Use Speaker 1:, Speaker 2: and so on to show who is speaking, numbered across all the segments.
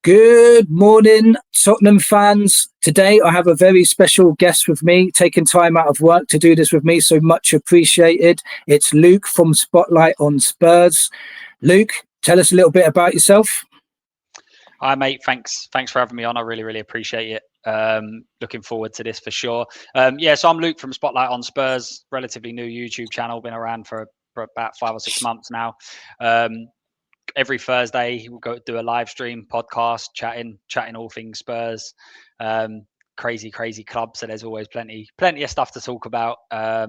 Speaker 1: Good morning, Tottenham fans. Today I have a very special guest with me, taking time out of work to do this with me, so much appreciated. It's Luke from Spotlight on Spurs. Luke, tell us a little bit about yourself.
Speaker 2: Hi, mate. Thanks for having me on. I really appreciate it. Looking forward to this for sure. So I'm Luke from Spotlight on Spurs, relatively new YouTube channel, been around for about 5 or 6 months now. Every Thursday we'll go do a live stream podcast, chatting all things Spurs. Crazy club, so there's always plenty of stuff to talk about. I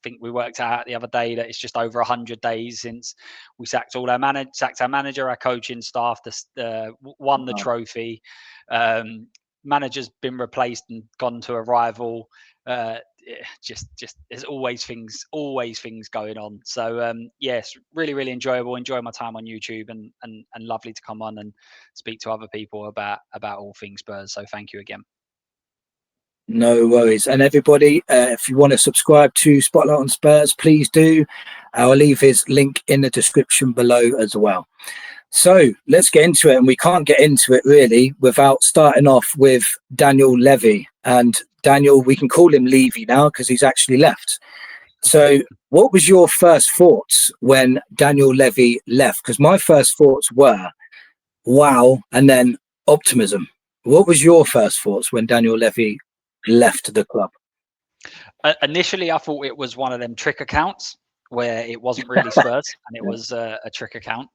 Speaker 2: think we worked out the other day that it's just over 100 days since we sacked our manager, our coaching staff, won the trophy. Manager's been replaced and gone to a rival. Just there's always things going on. So yes, really enjoyable. Enjoy my time on YouTube and lovely to come on and speak to other people about all things Spurs. So thank you again.
Speaker 1: No worries. And everybody, if you want to subscribe to Spotlight on Spurs, please do. I'll leave his link in the description below as well. So let's get into it. And we can't get into it really without starting off with Daniel Levy. And Daniel, we can call him Levy now because he's actually left. So what was your first thoughts when Daniel Levy left? Because my first thoughts were, wow, and then optimism. What was your first thoughts when Daniel Levy left the club?
Speaker 2: Initially, I thought it was one of them trick accounts where it wasn't really Spurs and it was a trick account,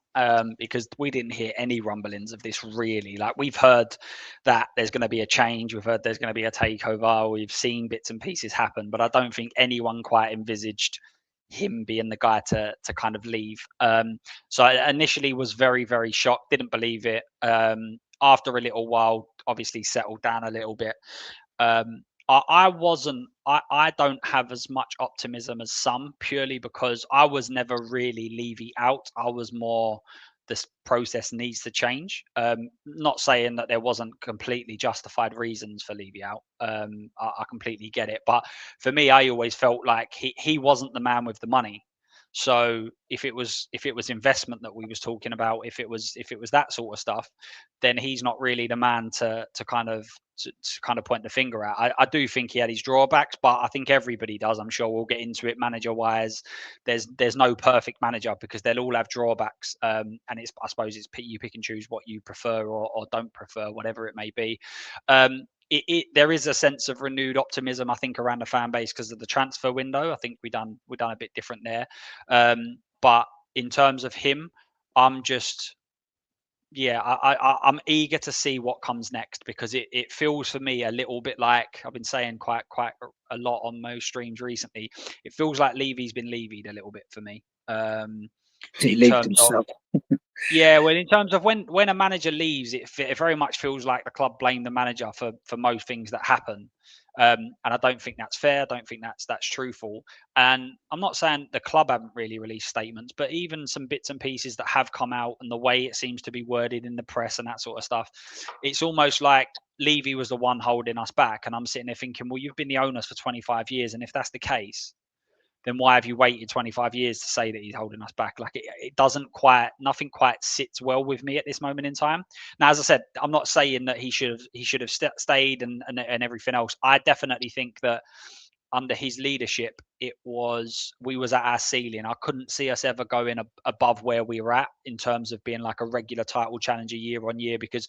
Speaker 2: because we didn't hear any rumblings of this really. Like, we've heard that there's going to be a change, we've heard there's going to be a takeover, we've seen bits and pieces happen, but I don't think anyone quite envisaged him being the guy to kind of leave. So I initially was very shocked, didn't believe it. After a little while, obviously settled down a little bit. I don't have as much optimism as some, purely because I was never really Levy out. I was more, this process needs to change. Not saying that there wasn't completely justified reasons for Levy out. I completely get it. But for me, I always felt like he wasn't the man with the money. So if it was investment that we was talking about, if it was that sort of stuff, then he's not really the man to kind of point the finger at. I do think he had his drawbacks, but I think everybody does. I'm sure we'll get into it manager wise. There's no perfect manager because they'll all have drawbacks. And I suppose it's you pick and choose what you prefer or don't prefer, whatever it may be. There is a sense of renewed optimism, I think, around the fan base because of the transfer window. I think we done a bit different there. But in terms of him, I'm just, I'm eager to see what comes next, because it feels for me a little bit like I've been saying quite a lot on most streams recently. It feels like Levy's been Levied a little bit for me.
Speaker 1: He
Speaker 2: In
Speaker 1: leaked
Speaker 2: terms of,
Speaker 1: himself.
Speaker 2: yeah, well, in terms of when a manager leaves, it very much feels like the club blame the manager for most things that happen. And I don't think that's fair. I don't think that's truthful. And I'm not saying the club haven't really released statements, but even some bits and pieces that have come out and the way it seems to be worded in the press and that sort of stuff, it's almost like Levy was the one holding us back. And I'm sitting there thinking, well, you've been the owners for 25 years. And if that's the case, then why have you waited 25 years to say that he's holding us back? Like, it doesn't quite, nothing quite sits well with me at this moment in time. Now, as I said, I'm not saying that he should have stayed and everything else. I definitely think that under his leadership, we was at our ceiling. I couldn't see us ever going above where we were at in terms of being like a regular title challenger year on year, because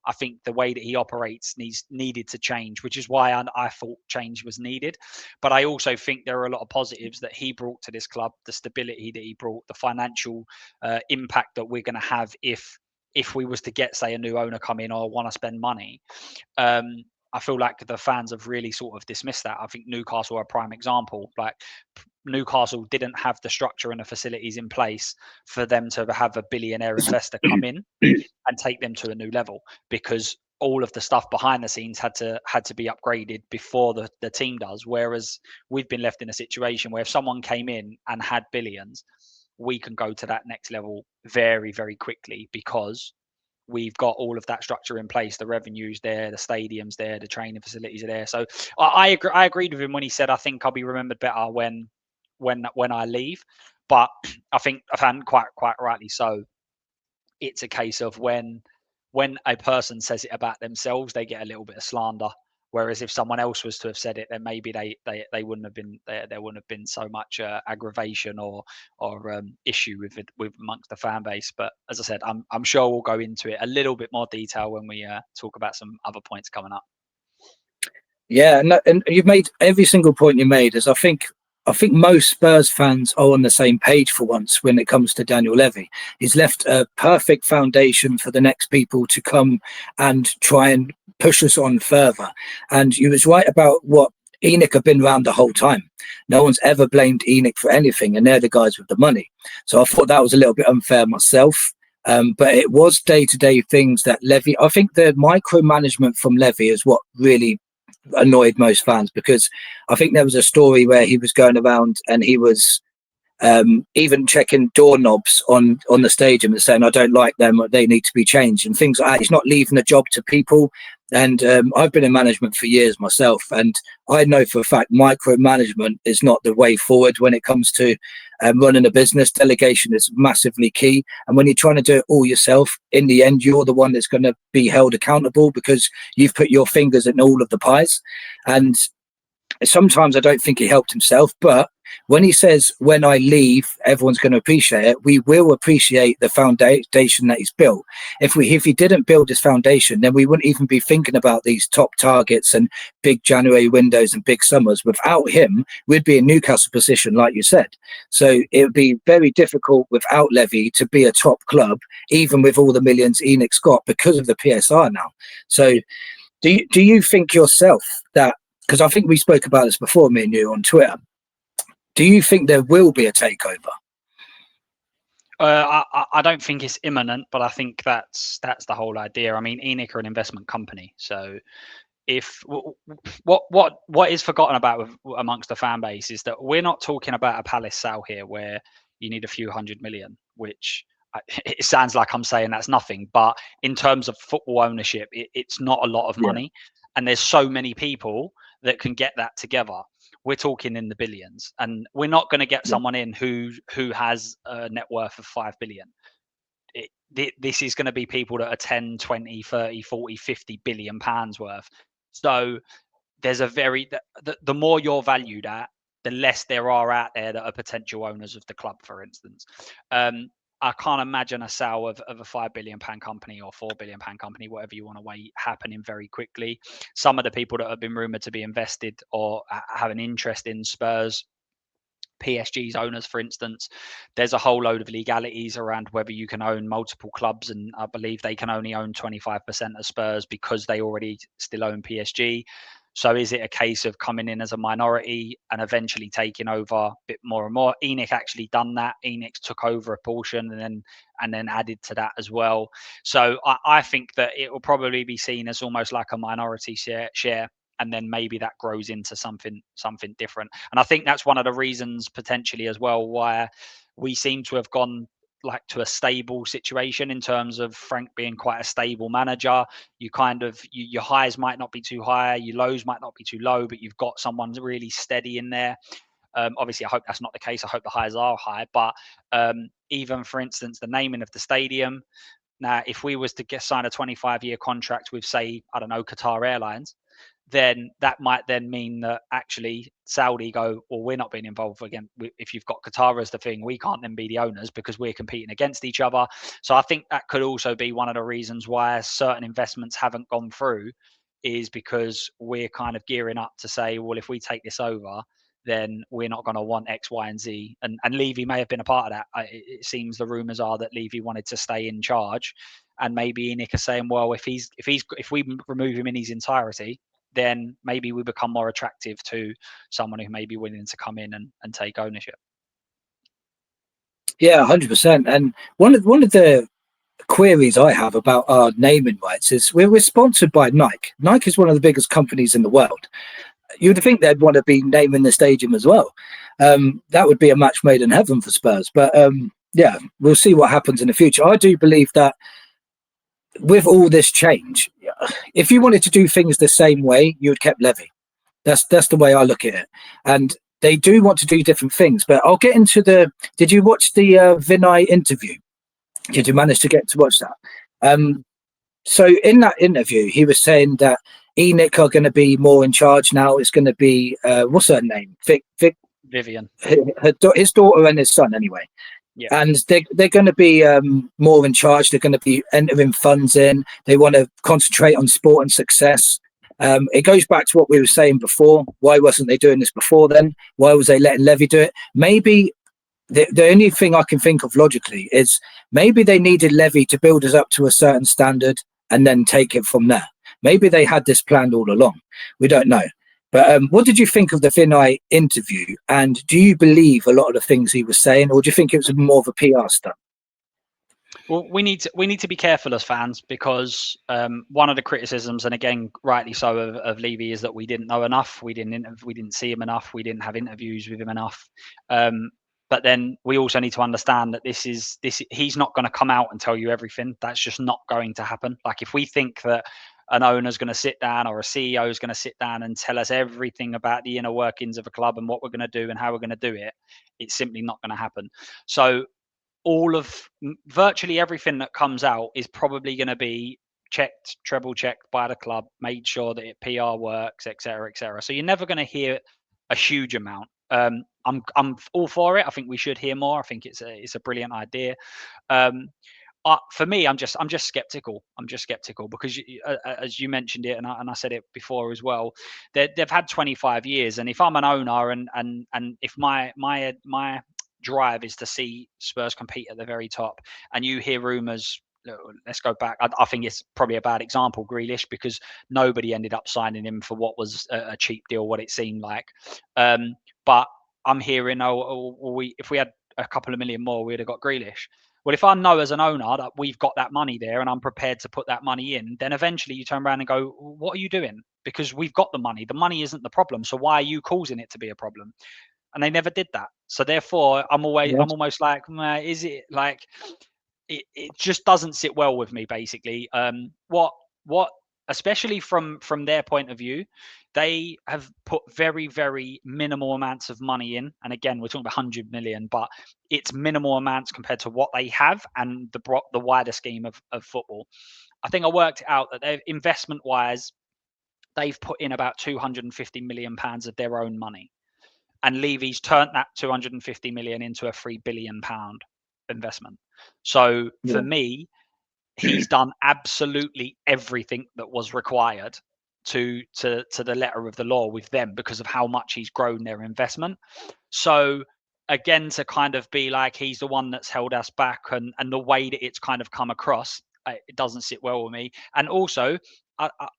Speaker 2: I think the way that he operates needed to change, which is why I thought change was needed. But I also think there are a lot of positives that he brought to this club, the stability that he brought, the financial impact that we're going to have if we was to get, say, a new owner come in or want to spend money. I feel like the fans have really sort of dismissed that. I think Newcastle are a prime example. Like, Newcastle didn't have the structure and the facilities in place for them to have a billionaire investor come in and take them to a new level, because all of the stuff behind the scenes had to be upgraded before the team does. Whereas we've been left in a situation where if someone came in and had billions, we can go to that next level very, very quickly because we've got all of that structure in place. The revenue's there, the stadium's there, the training facilities are there. So I agreed with him when he said, I think I'll be remembered better when I leave. But I think, quite rightly so, it's a case of when when a person says it about themselves, they get a little bit of slander. Whereas if someone else was to have said it, then maybe they wouldn't have been there wouldn't have been so much aggravation or issue with amongst the fan base. But as I said, I'm sure we'll go into it a little bit more detail when we talk about some other points coming up.
Speaker 1: Yeah, and you've made every single point you made. As I think most Spurs fans are on the same page for once when it comes to Daniel Levy. He's left a perfect foundation for the next people to come and try and push us on further. And you was right about what Enoch have been around the whole time. No one's ever blamed Enoch for anything, and they're the guys with the money. So I thought that was a little bit unfair myself. But it was day-to-day things that Levy, I think the micromanagement from Levy is what really annoyed most fans, because I think there was a story where he was going around and he was even checking doorknobs on the stadium and saying, I don't like them, they need to be changed, and things like that. He's not leaving a job to people. And I've been in management for years myself, and I know for a fact micromanagement is not the way forward when it comes to running a business. Delegation is massively key, and when you're trying to do it all yourself, in the end you're the one that's going to be held accountable because you've put your fingers in all of the pies. And sometimes I don't think he helped himself, but when he says, when I leave, everyone's going to appreciate it, we will appreciate the foundation that he's built. If he didn't build his foundation, then we wouldn't even be thinking about these top targets and big January windows and big summers. Without him, we'd be in Newcastle position, like you said. So it would be very difficult without Levy to be a top club, even with all the millions Enoch's got, because of the PSR now. So do you think yourself that, because I think we spoke about this before, me and you, on Twitter, do you think there will be a takeover?
Speaker 2: I don't think it's imminent, but I think that's the whole idea. I mean, Enoch are an investment company, so if what is forgotten about amongst the fan base is that we're not talking about a Palace sale here where you need a few hundred million, which it sounds like I'm saying that's nothing, but in terms of football ownership, it's not a lot of money, and there's so many people that can get that together. We're talking in the billions, and we're not going to get someone in who has a net worth of 5 billion. This is going to be people that are 10, 20, 30, 40, 50 billion pounds worth. So there's the more you're valued at, the less there are out there that are potential owners of the club, for instance. I can't imagine a sale of a £5 billion company or £4 billion company, whatever you want to weigh, happening very quickly. Some of the people that have been rumoured to be invested or have an interest in Spurs, PSG's owners, for instance, there's a whole load of legalities around whether you can own multiple clubs, and I believe they can only own 25% of Spurs because they already still own PSG. So is it a case of coming in as a minority and eventually taking over a bit more and more? Enoch actually done that. Enoch took over a portion and then added to that as well. So I think that it will probably be seen as almost like a minority share, and then maybe that grows into something different. And I think that's one of the reasons potentially as well why we seem to have gone like to a stable situation in terms of Frank being quite a stable manager. You kind of your highs might not be too high, your lows might not be too low, but you've got someone really steady in there. Obviously, I hope that's not the case. I hope the highs are high, but even for instance, the naming of the stadium. Now, if we was to sign a 25-year contract with, say, I don't know, Qatar Airlines, then that might then mean that actually Saudi go, well, we're not being involved again. If you've got Qatar as the thing, we can't then be the owners because we're competing against each other. So I think that could also be one of the reasons why certain investments haven't gone through, is because we're kind of gearing up to say, well, if we take this over, then we're not going to want X, Y, and Z. And Levy may have been a part of that. It seems the rumours are that Levy wanted to stay in charge, and maybe Enoch are saying, well, if we remove him in his entirety, then maybe we become more attractive to someone who may be willing to come in and take ownership.
Speaker 1: Yeah, 100%. And one of the queries I have about our naming rights is we're sponsored by Nike. Nike is one of the biggest companies in the world. You'd think they'd want to be naming the stadium as well. That would be a match made in heaven for Spurs. But yeah, we'll see what happens in the future. I do believe that with all this change, if you wanted to do things the same way, you would kept Levy. That's the way I look at it. And they do want to do different things. But I'll get into did you watch the Vinay interview? Did you manage to get to watch that? So in that interview, he was saying that Enoch are going to be more in charge now. It's going to be what's her name?
Speaker 2: Vivian.
Speaker 1: His daughter and his son, anyway.
Speaker 2: Yeah.
Speaker 1: And they're going to be more in charge. They're going to be entering funds in. They want to concentrate on sport and success. It goes back to what we were saying before. Why wasn't they doing this before then? Why was they letting Levy do it? Maybe the only thing I can think of logically is maybe they needed Levy to build us up to a certain standard and then take it from there. Maybe they had this planned all along. We don't know. But what did you think of the Vinay interview? And do you believe a lot of the things he was saying, or do you think it was more of a PR stunt?
Speaker 2: Well, we need to be careful as fans, because one of the criticisms, and again, rightly so, of Levy is that we didn't know enough. We didn't see him enough. We didn't have interviews with him enough. But then we also need to understand that he's not going to come out and tell you everything. That's just not going to happen. Like, if we think that an owner's going to sit down or a CEO is going to sit down and tell us everything about the inner workings of a club and what we're going to do and how we're going to do it, it's simply not going to happen. So virtually everything that comes out is probably going to be checked, treble checked by the club, made sure that PR works, etc., etc. So you're never going to hear a huge amount. I'm all for it. I think we should hear more. I think it's a brilliant idea. For me, I'm just skeptical. I'm just skeptical because, as you mentioned it, and I said it before as well, they've had 25 years, and if I'm an owner and if my drive is to see Spurs compete at the very top, and you hear rumours. Let's go back. I think it's probably a bad example, Grealish, because nobody ended up signing him for what was a cheap deal, what it seemed like. But I'm hearing, if we had a couple of million more, we'd have got Grealish. Well, if I know as an owner that we've got that money there and I'm prepared to put that money in, then eventually you turn around and go, what are you doing? Because we've got the money. The money isn't the problem. So why are you causing it to be a problem? And they never did that. So therefore, I'm almost like, is it like, it just doesn't sit well with me, basically. What especially from their point of view, they have put very, very minimal amounts of money in. And again, we're talking about 100 million, but it's minimal amounts compared to what they have and the wider scheme of football. I think I worked out that they've, investment wise, they've put in about 250 million pounds of their own money. And Levy's turned that 250 million into a £3 billion investment. So for me, he's done absolutely everything that was required to the letter of the law with them because of how much he's grown their investment. So again, to kind of be like he's the one that's held us back, and the way that it's kind of come across, it doesn't sit well with me. And also,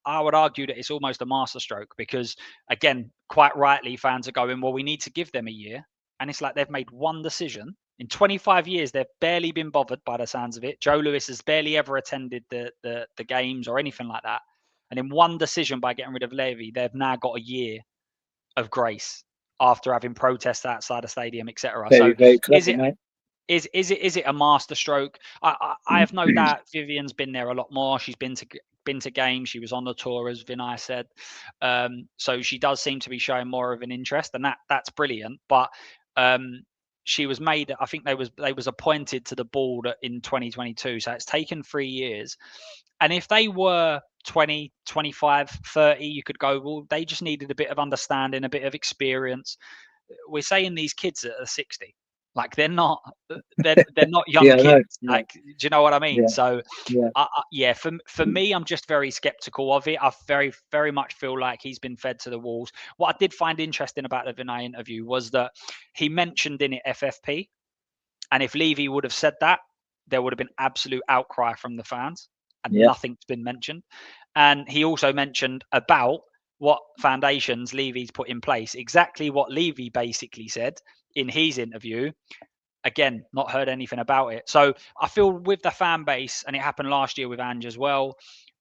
Speaker 2: I would argue that it's almost a masterstroke because, again, quite rightly, fans are going, well, we need to give them a year. And it's like they've made one decision. In 25 years, they've barely been bothered by the sounds of it. Joe Lewis has barely ever attended the games or anything like that. And in one decision by getting rid of Levy, they've now got a year of grace after having protests outside the stadium, etc. So
Speaker 1: very clever,
Speaker 2: is it
Speaker 1: mate.
Speaker 2: Is it a masterstroke? I have no doubt Vivian's been there a lot more. She's been to games. She was on the tour, as Vinay said. So she does seem to be showing more of an interest, and that's brilliant. But she was made. I think they was appointed to the board in 2022. So it's taken 3 years. And if they were 20, 25, 30, you could go, well, they just needed a bit of understanding, a bit of experience. We're saying these kids are 60. Like they're not young kids. Like, do you know what I mean? So for me, I'm just very skeptical of it. I very, very much feel like he's been fed to the wolves. What I did find interesting about the Vinay interview was that he mentioned in it FFP, and if Levy would have said that, there would have been absolute outcry from the fans, and nothing's been mentioned. And he also mentioned about what foundations Levy's put in place, exactly what Levy basically said in his interview. Again, not heard anything about it. So I feel with the fan base, and it happened last year with Ange as well,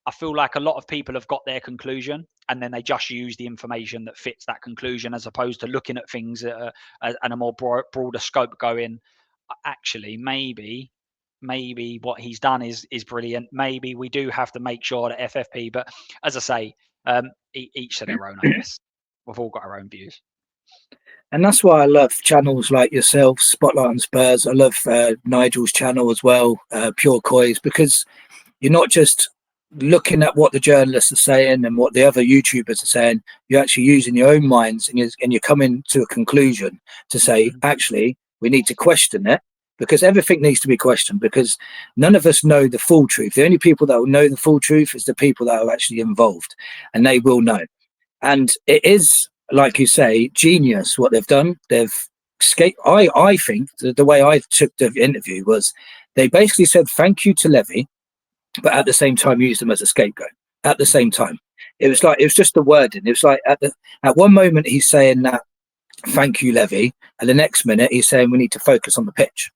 Speaker 2: I feel like a lot of people have got their conclusion and then they just use the information that fits that conclusion, as opposed to looking at things at a more broader scope, going, actually, maybe what he's done is brilliant. Maybe we do have to make sure that FFP, but as I say, each to their own, I guess. We've all got our own views.
Speaker 1: And that's why I love channels like yourself, Spotlight on Spurs. I love Nigel's channel as well, Pure Coys, because you're not just looking at what the journalists are saying and what the other YouTubers are saying, you're actually using your own minds, and you're coming to a conclusion to say, actually, we need to question it, because everything needs to be questioned, because none of us know the full truth. The only people that will know the full truth is the people that are actually involved, and they will know. And it is, like you say, genius what they've done. They've I think the way I took the interview was they basically said thank you to Levy, but at the same time used him as a scapegoat. At the same time, it was just the wording. It was like at one moment he's saying that thank you Levy, and the next minute he's saying we need to focus on the pitch.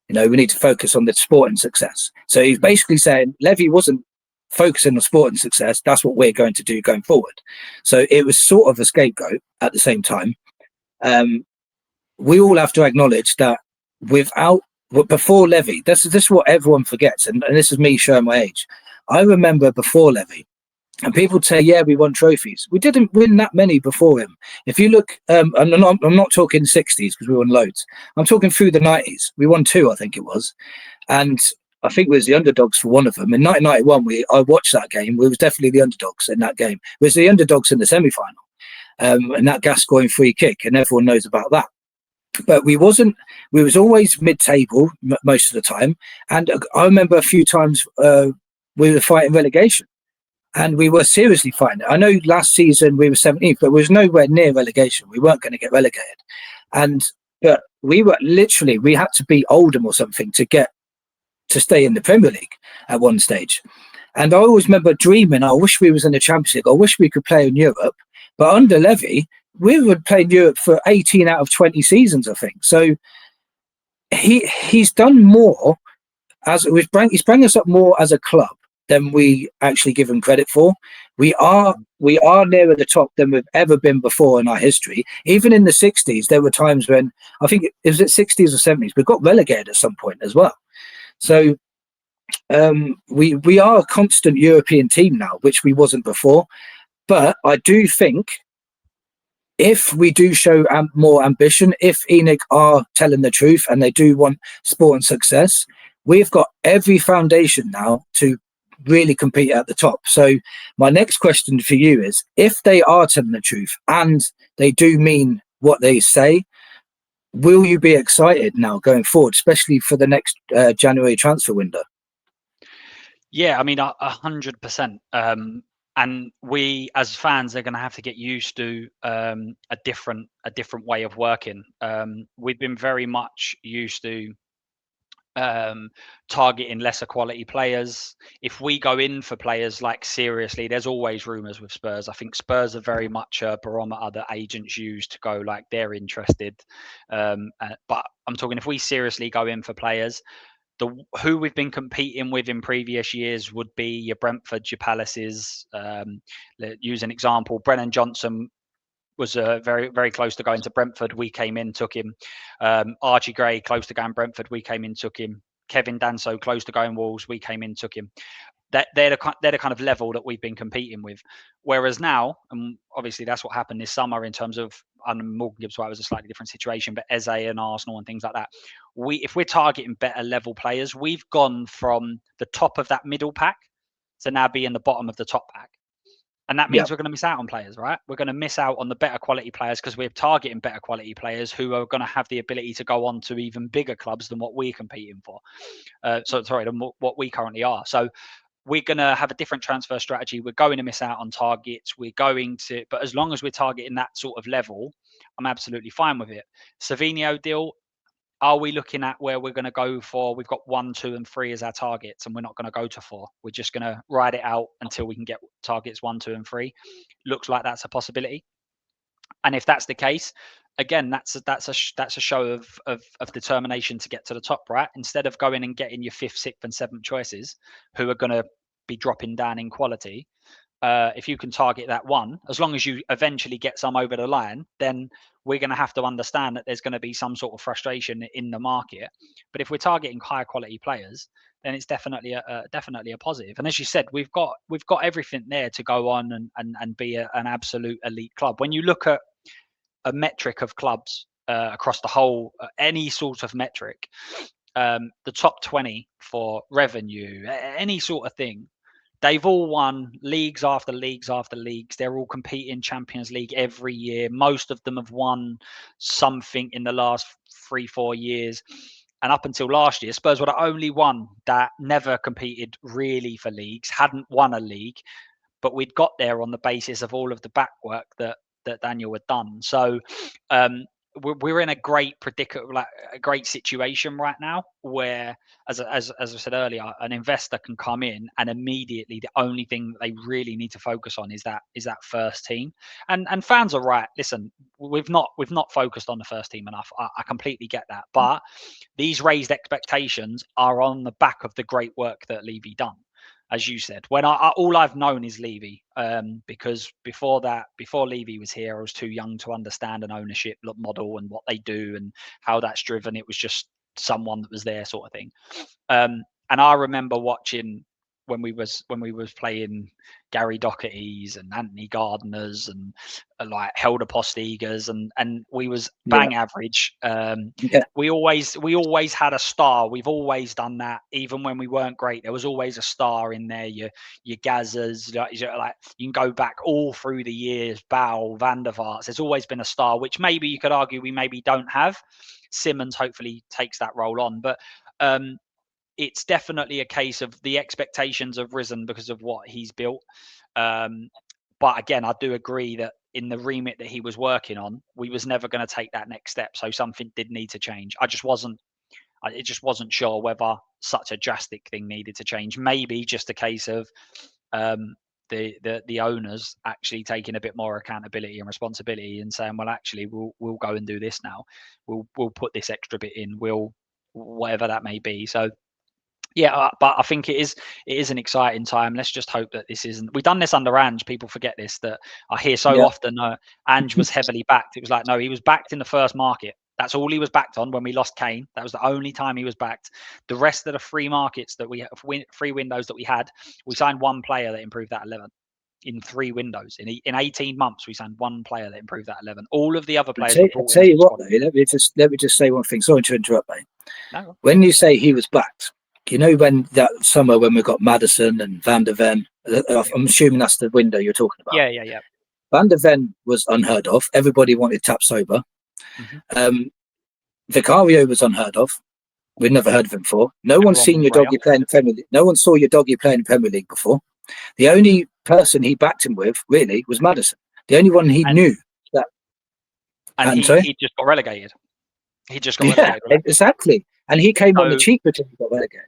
Speaker 1: We need to focus on the sporting success. So he's basically saying Levy wasn't focusing on sporting success. That's what we're going to do going forward. So it was sort of a scapegoat at the same time. We all have to acknowledge that before Levy, this is what everyone forgets, and this is me showing my age. I remember before Levy, and people say, yeah, we won trophies. We didn't win that many before him. If you look, I'm not talking 60s because we won loads. I'm talking through the 90s. We won 2, I think it was. And I think we was the underdogs for one of them. In 1991, I watched that game. We was definitely the underdogs in that game. We was the underdogs in the semi-final. And that Gascoigne free kick, and everyone knows about that. But we was always mid-table most of the time. And I remember a few times we were fighting relegation. And we were seriously fighting it. I know last season we were 17th, but we was nowhere near relegation. We weren't going to get relegated. But we were literally, we had to beat Oldham or something to stay in the Premier League at one stage. And I always remember dreaming, I wish we was in the Champions League. I wish we could play in Europe. But under Levy, we would play in Europe for 18 out of 20 seasons, I think. So he's done more, he's bringing us up more as a club than we actually give him credit for. We are nearer the top than we've ever been before in our history. Even in the 60s, there were times when, I think it was at 60s or 70s, we got relegated at some point as well. So we are a constant European team now, which we wasn't before. But I do think if we do show more ambition, if ENIC are telling the truth and they do want sport and success, we've got every foundation now to really compete at the top. So my next question for you is, if they are telling the truth and they do mean what they say, will you be excited now going forward, especially for the next January transfer window?
Speaker 2: Yeah, I mean, 100%. And we as fans are going to have to get used to a different way of working. We've been very much used to targeting lesser quality players. If we go in for players like seriously, there's always rumours with Spurs. I think Spurs are very much a barometer that agents use to go like they're interested. But I'm talking, if we seriously go in for players, who we've been competing with in previous years would be your Brentford, your Palaces. Use an example, Brennan Johnson was very, very close to going to Brentford. We came in, took him. Archie Gray, close to going Brentford. We came in, took him. Kevin Danso, close to going Wolves. We came in, took him. They're the kind of level that we've been competing with. Whereas now, and obviously that's what happened this summer in terms of, and Morgan Gibbs White was a slightly different situation, but Eze and Arsenal and things like that. If we're targeting better level players, we've gone from the top of that middle pack to now be in the bottom of the top pack. And that means we're going to miss out on players, right? We're going to miss out on the better quality players because we're targeting better quality players who are going to have the ability to go on to even bigger clubs than what we're competing for. Than what we currently are. So we're going to have a different transfer strategy. We're going to miss out on targets. But as long as we're targeting that sort of level, I'm absolutely fine with it. Savinho deal, are we looking at where we're going to go for? We've got 1, 2, and 3 as our targets, and we're not going to go to 4. We're just going to ride it out until we can get targets 1, 2, and 3. Looks like that's a possibility. And if that's the case, again, that's a show of determination to get to the top, right? Instead of going and getting your 5th, 6th, and 7th choices, who are going to be dropping down in quality. If you can target that one, as long as you eventually get some over the line, then we're going to have to understand that there's going to be some sort of frustration in the market. But if we're targeting higher quality players, then it's definitely a positive. And as you said, we've got everything there to go on and be an absolute elite club. When you look at a metric of clubs across the whole, any sort of metric, the top 20 for revenue, any sort of thing, they've all won leagues after leagues after leagues. They're all competing Champions League every year. Most of them have won something in the last 3-4 years. And up until last year, Spurs were the only one that never competed really for leagues, hadn't won a league, but we'd got there on the basis of all of the back work that Daniel had done. So we're in a great predicament, like a great situation right now, where, as I said earlier, an investor can come in and immediately the only thing that they really need to focus on is that first team. And fans are right. Listen, we've not focused on the first team enough. I completely get that, but these raised expectations are on the back of the great work that Levy done. As you said, when all I've known is Levy, because before Levy was here, I was too young to understand an ownership model and what they do and how that's driven. It was just someone that was there, sort of thing. And I remember watching when we was playing Gary Doherty's and Anthony Gardner's and like Helder Postigers and we was bang average. We always had a star. We've always done that, even when we weren't great. There was always a star in there. Your Gazzers, like you can go back all through the years. Bow, Van der Vaart. There's always been a star, which maybe you could argue we maybe don't have. Simmons hopefully takes that role on, but it's definitely a case of the expectations have risen because of what he's built. But again, I do agree that in the remit that he was working on, we was never going to take that next step. So something did need to change. It just wasn't sure whether such a drastic thing needed to change. Maybe just a case of the owners actually taking a bit more accountability and responsibility and saying, well, actually, we'll go and do this now. We'll put this extra bit in. We'll whatever that may be. So. Yeah, but I think it is an exciting time. Let's just hope that this isn't. We've done this under Ange. People forget this, that I hear so often. Ange was heavily backed. It was like, no, he was backed in the first market. That's all he was backed on when we lost Kane. That was the only time he was backed. The rest of the free markets that free windows that we had, we signed one player that improved that 11 in 3 windows. In 18 months, we signed one player that improved that 11. All of the other players.
Speaker 1: I'll tell you what, though. Let me just say one thing. Sorry to interrupt, mate.
Speaker 2: No.
Speaker 1: When you say he was backed. You know, when that summer when we got Maddison and Van der Ven, I'm assuming that's the window you're talking about.
Speaker 2: Yeah.
Speaker 1: Van der Ven was unheard of. Everybody wanted Tapsoba. Vicario was unheard of. We'd never heard of him before. No one's seen your doggy playing in Premier League. No one saw your doggy playing in Premier League before. The only person he backed him with, really, was Maddison. The only one he knew.
Speaker 2: And he just got relegated. He just got relegated.
Speaker 1: Right? Exactly. And he came on the cheap until he got relegated.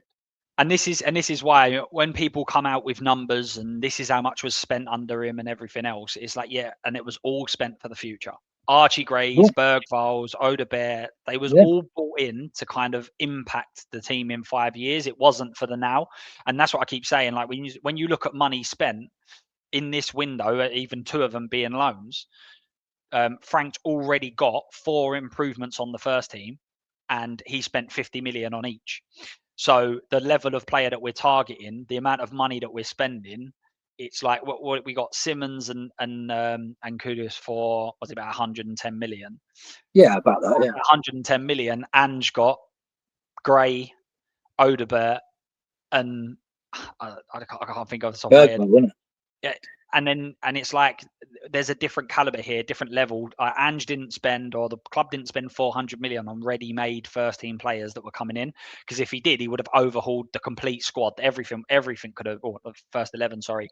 Speaker 2: And this is why when people come out with numbers and this is how much was spent under him and everything else, it's like, and it was all spent for the future. Archie Grays, Bergvals, Odegaard, they was all brought in to kind of impact the team in 5 years. It wasn't for the now. And that's what I keep saying. Like when you look at money spent in this window, even 2 of them being loans, Frank's already got 4 improvements on the first team and he spent 50 million on each. So the level of player that we're targeting, the amount of money that we're spending, it's like what we got Simmons and Kudus for, was it about 110 million?
Speaker 1: Yeah, about that. Yeah,
Speaker 2: 110 million. Ange got Gray, Odegaard, and I can't think of the top of my head. Yeah, and it's like there's a different caliber here, different level. Ange didn't spend, or the club didn't spend 400 million on ready-made first-team players that were coming in, because if he did, he would have overhauled the complete squad. Everything could have, or the first 11. Sorry,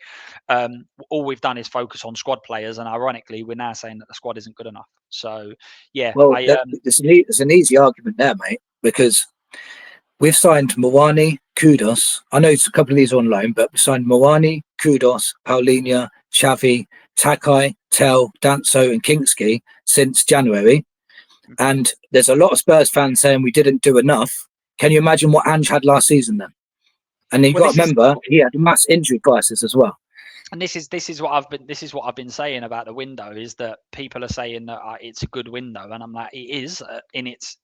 Speaker 2: all we've done is focus on squad players, and ironically, we're now saying that the squad isn't good enough. So, yeah,
Speaker 1: well, there's an easy argument there, mate, because we've signed Mawani, Kudos. I know a couple of these are on loan, but we signed Mawani, Kudos, Paulinho, Xavi, Takai, Tel, Danso, and Kingsley since January. And there's a lot of Spurs fans saying we didn't do enough. Can you imagine what Ange had last season then? And you've got to remember, he had a mass injury crisis as well.
Speaker 2: And this is what I've been saying about the window, is that people are saying that it's a good window, and I'm like, it is in its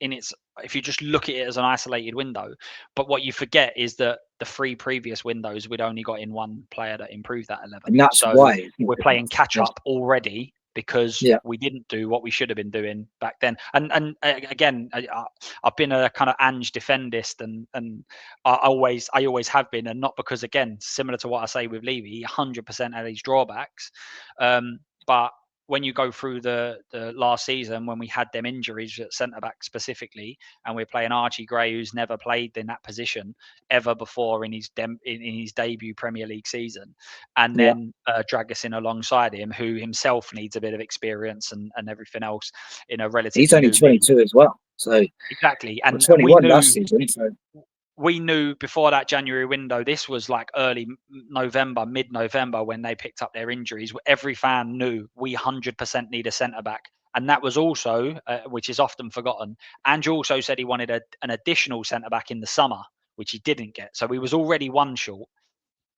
Speaker 2: if you just look at it as an isolated window. But what you forget is that the 3 previous windows we'd only got in one player that improved that 11,
Speaker 1: and that's why
Speaker 2: we're playing catch up already because
Speaker 1: Yeah.
Speaker 2: we didn't do what we should have been doing back then. And again, I've been a kind of Ange defendist, and I always have been, and not because, again, similar to what I say with Levy, 100% had these drawbacks, but when you go through the last season, when we had them injuries at centre back specifically, and we're playing Archie Gray, who's never played in that position ever before in his debut Premier League season, and then drag us in alongside him, who himself needs a bit of experience and everything else in a
Speaker 1: He's
Speaker 2: relatively
Speaker 1: only
Speaker 2: new league.
Speaker 1: 22 as well. So
Speaker 2: Exactly,
Speaker 1: well,
Speaker 2: and we
Speaker 1: 21
Speaker 2: knew.
Speaker 1: last season. So
Speaker 2: We knew before that January window, this was like early November, mid-November, when they picked up their injuries. Every fan knew we 100% need a centre back. And that was also, which is often forgotten, Ange also said he wanted an additional centre back in the summer, which he didn't get. So he was already one short.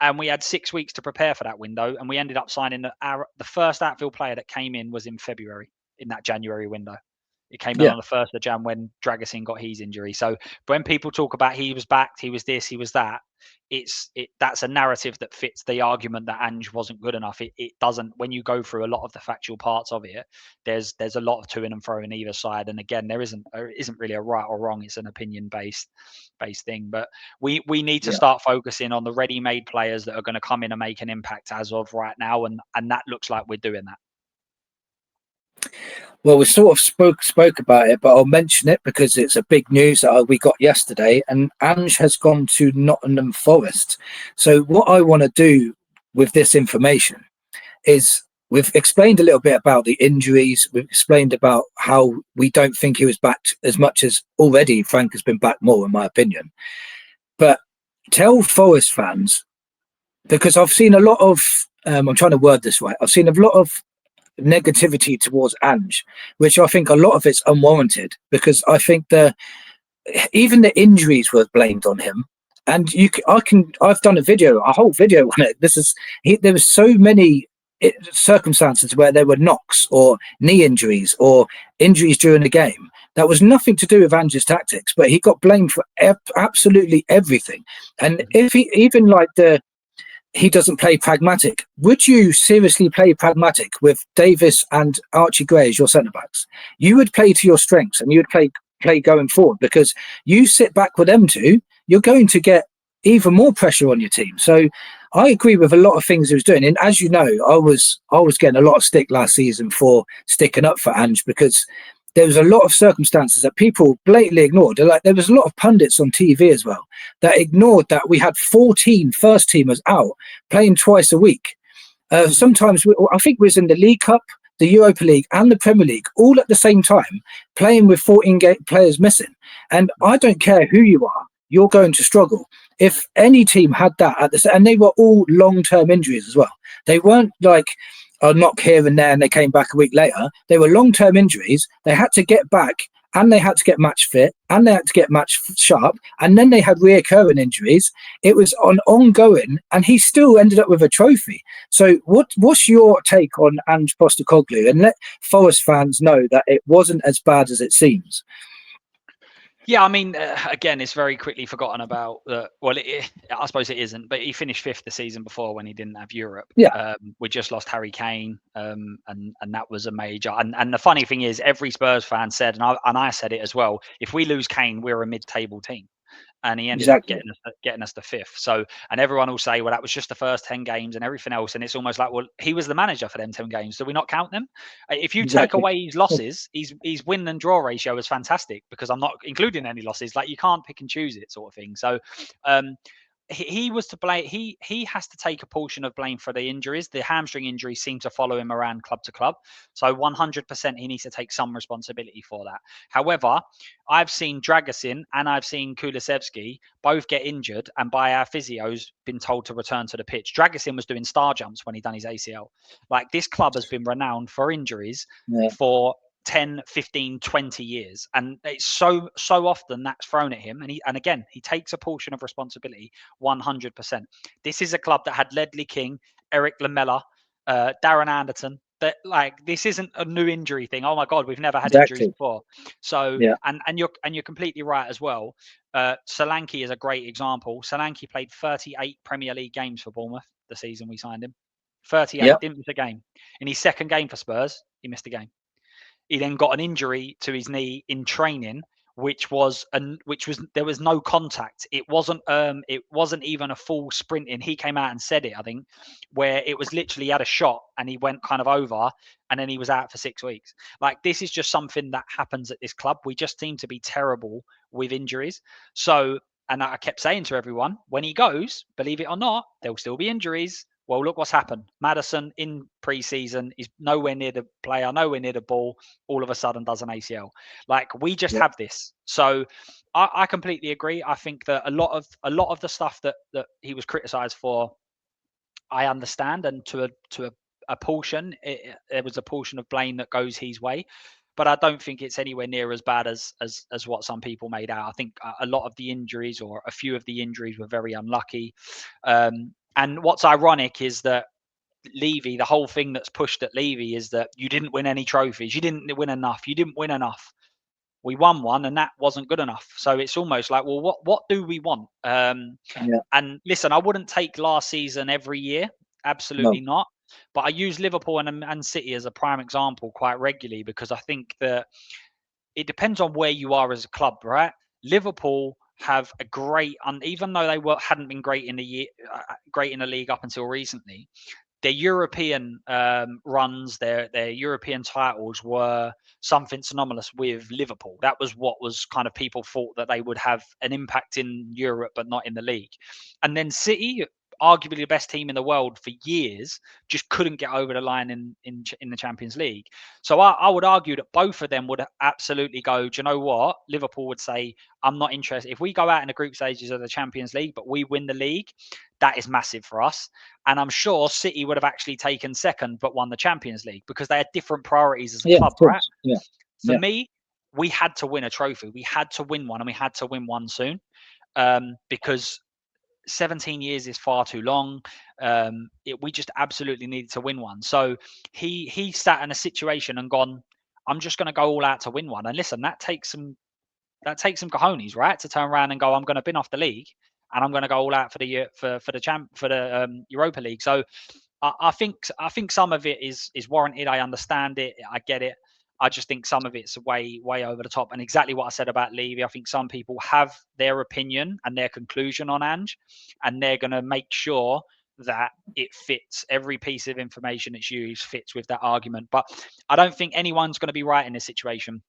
Speaker 2: And we had 6 weeks to prepare for that window. And we ended up signing the first outfield player that came in was in February, in that January window. It came in on the 1st of Jan when Dragusin got his injury. So when people talk about he was backed, he was this, he was that, that's a narrative that fits the argument that Ange wasn't good enough. It doesn't. When you go through a lot of the factual parts of it, there's a lot of to and fro in either side. And again, there isn't really a right or wrong. It's an opinion based thing. But we need to start focusing on the ready-made players that are going to come in and make an impact as of right now, and that looks like we're doing that.
Speaker 1: Well, we sort of spoke about it, but I'll mention it because it's a big news that we got yesterday. And Ange has gone to Nottingham Forest. So what I want to do with this information is we've explained a little bit about the injuries. We've explained about how we don't think he was backed as much as already Frank has been backed more, in my opinion. But tell Forest fans, because I've seen a lot of, I'm trying to word this right, I've seen a lot of negativity towards Ange, which I think a lot of it's unwarranted, because I think even the injuries were blamed on him. And I've done a whole video on it. There was so many circumstances where there were knocks or knee injuries or injuries during the game that was nothing to do with Ange's tactics, but he got blamed for absolutely everything. And if he doesn't play pragmatic. Would you seriously play pragmatic with Davis and Archie Gray as your centre backs? You would play to your strengths, and you would play going forward, because you sit back with them two, you're going to get even more pressure on your team. So I agree with a lot of things he was doing. And as you know, I was getting a lot of stick last season for sticking up for Ange, because there was a lot of circumstances that people blatantly ignored. Like, there was a lot of pundits on TV as well that ignored that we had 14 first teamers out playing twice a week. Sometimes I think we was in the League Cup, the Europa League and the Premier League all at the same time, playing with 14 players missing. And I don't care who you are, you're going to struggle. If any team had that and they were all long-term injuries as well. They weren't like a knock here and there and they came back a week later. They were long-term injuries. They had to get back, and they had to get match fit, and they had to get match sharp, and then they had reoccurring injuries. It was ongoing, and he still ended up with a trophy. So what's your take on Ange Postecoglou? And let Forest fans know that it wasn't as bad as it seems.
Speaker 2: Yeah, I mean, again, it's very quickly forgotten about. Well, I suppose it isn't, but he finished 5th the season before when he didn't have Europe.
Speaker 1: Yeah.
Speaker 2: We just lost Harry Kane, and that was a major. And the funny thing is, every Spurs fan said, and I said it as well, if we lose Kane, we're a mid-table team. And he ended up getting us to 5th. So, and everyone will say, well, that was just the first 10 games and everything else. And it's almost like, well, he was the manager for them 10 games. Do we not count them? If you take away his losses, his win and draw ratio is fantastic, because I'm not including any losses. Like, you can't pick and choose it, sort of thing. So, he was to blame. He has to take a portion of blame for the injuries. The hamstring injuries seem to follow him around club to club. So 100% he needs to take some responsibility for that. However, I've seen Dragusin and I've seen Kulusevski both get injured, and by our physios been told to return to the pitch. Dragusin was doing star jumps when he done his ACL. Like, this club has been renowned for injuries for 10, 15, 20 years, and it's so often that's thrown at him, and again he takes a portion of responsibility 100%. This is a club that had Ledley King, Eric Lamela, Darren Anderton. That, like, this isn't a new injury thing. Oh my god, we've never had injuries before. So and you're completely right as well. Solanke is a great example. Solanke played 38 Premier League games for Bournemouth the season we signed him. 38,
Speaker 1: Yep.
Speaker 2: didn't miss a game. In his second game for Spurs, he missed a game. He then got an injury to his knee in training, which was there was no contact. It wasn't even a full sprinting. He came out and said it, I think, where it was literally he had a shot and he went kind of over and then he was out for 6 weeks. Like, this is just something that happens at this club. We just seem to be terrible with injuries. So, and I kept saying to everyone, when he goes, believe it or not, there'll still be injuries. Well, look what's happened. Maddison in pre-season is nowhere near the player, nowhere near the ball. All of a sudden does an ACL. Like, we just have this. So I completely agree. I think that a lot of the stuff that he was criticised for, I understand, and to a portion, there was a portion of blame that goes his way. But I don't think it's anywhere near as bad as what some people made out. I think a lot of the injuries, or a few of the injuries, were very unlucky. And what's ironic is that Levy, the whole thing that's pushed at Levy is that you didn't win any trophies, you didn't win enough, you didn't win enough. We won one, and that wasn't good enough. So it's almost like, well, what do we want? And listen, I wouldn't take last season every year, absolutely not. But I use Liverpool and City as a prime example quite regularly, because I think that it depends on where you are as a club, right? Liverpool have a great, even though they hadn't been great in the year, great in the league up until recently, their European runs, their European titles were something synonymous with Liverpool. That was what was kind of, people thought that they would have an impact in Europe, but not in the league. And then City, arguably the best team in the world for years, just couldn't get over the line in the Champions League. So I would argue that both of them would absolutely go, do you know what? Liverpool would say, I'm not interested. If we go out in the group stages of the Champions League, but we win the league, that is massive for us. And I'm sure City would have actually taken second, but won the Champions League, because they had different priorities as a club, right?
Speaker 1: Yeah.
Speaker 2: For me, we had to win a trophy. We had to win one, and we had to win one soon, because 17 years is far too long. We just absolutely needed to win one. So he sat in a situation and gone, I'm just going to go all out to win one. And listen, that takes some cojones, right? To turn around and go, I'm going to bin off the league, and I'm going to go all out for the Europa League. So I think some of it is warranted. I understand it. I get it. I just think some of it's way over the top. And exactly what I said about Levy, I think some people have their opinion and their conclusion on Ange, and they're going to make sure that it fits, every piece of information it's used fits with that argument. But I don't think anyone's going to be right in this situation.